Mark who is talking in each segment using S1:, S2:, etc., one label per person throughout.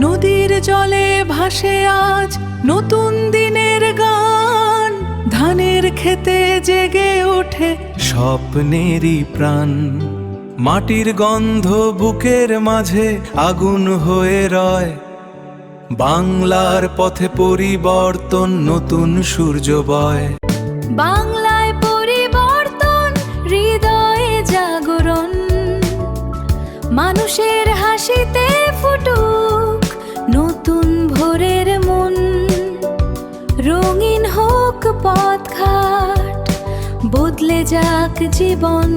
S1: নদীর জলে ভাসে আজ নতুন দিনের গান, ধানের খেতে জেগে ওঠে স্বপ্নেরই প্রাণ। মাটির গন্ধ বুকের মাঝে আগুন হয়ে রয়, বাংলার পথে পরিবর্তন নতুন সূর্য বয়।
S2: বাংলায় পরিবর্তন, হৃদয়ে জাগরণ, মানুষের হাসিতে ফুটুক নতুন ভোরের মন। রঙিন হোক পথঘাট, বদলে যাক জীবন,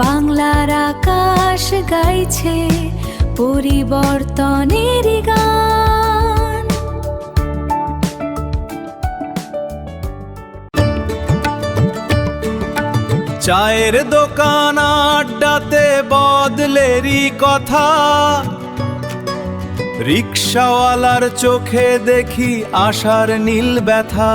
S2: বাংলার আকাশ গাইছে পরিবর্তনের গান।
S1: চায়ের দোকান আড্ডাতে বদলেরই কথা, রিক্সাওয়ালার চোখে দেখি আশার নীল ব্যথা।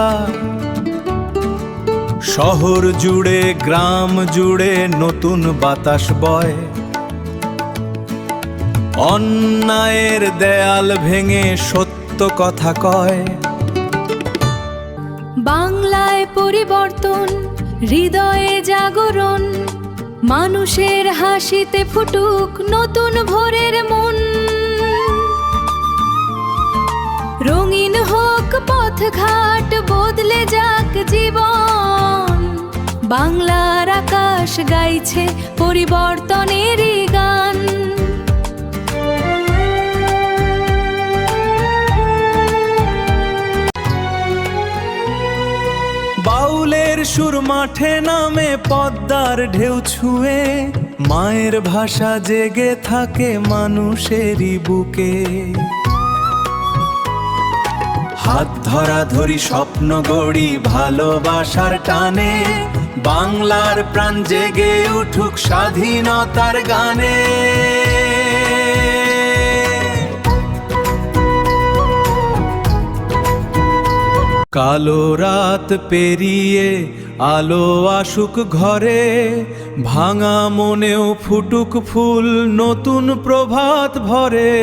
S1: শহর জুড়ে গ্রাম জুড়ে নতুন বাতাস বয়, অন্যায়ের দেয়াল ভেঙে সত্য কথা কয়।
S2: বাংলায় পরিবর্তন, হৃদয়ে জাগরণ, মানুষের হাসিতে ফুটুক নতুন ভোরের মন। রঙিন হোক পথঘাট, বদলে যাক জীবন, বাংলার আকাশ গাইছে পরিবর্তনের গান।
S1: বাউলের সুর মাঠে নামে পদ্মার ঢেউ ছুঁয়ে, মায়ের ভাষা জেগে থাকে মানুষেরই বুকে। হাত ধরা ধরি স্বপ্ন গড়ি ভালোবাসার টানে, বাংলার প্রাণ জেগে উঠুক স্বাধীনতার গানে। কালো রাত পেরিয়ে আলো আসুক ঘরে, ভাঙা মনেও ফুটুক ফুল নতুন প্রভাত ভরে।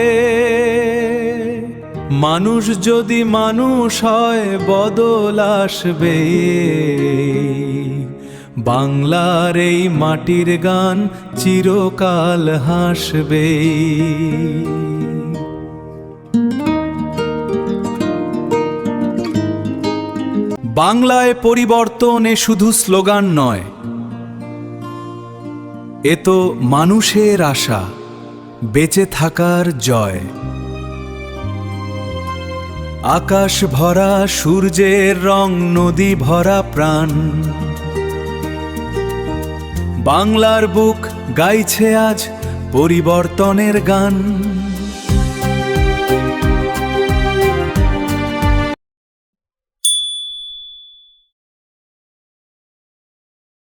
S1: মানুষ যদি মানুষ হয় বদল আসবে, বাংলার এই মাটির গান চিরকাল হাসবে। বাংলায় পরিবর্তন এ শুধু স্লোগান নয়, এ তো মানুষের আশা, বেঁচে থাকার জয়। আকাশ ভরা সূর্যের রং, নদী ভরা প্রাণ, বাংলার বুক গাইছে আজ পরিবর্তনের গান।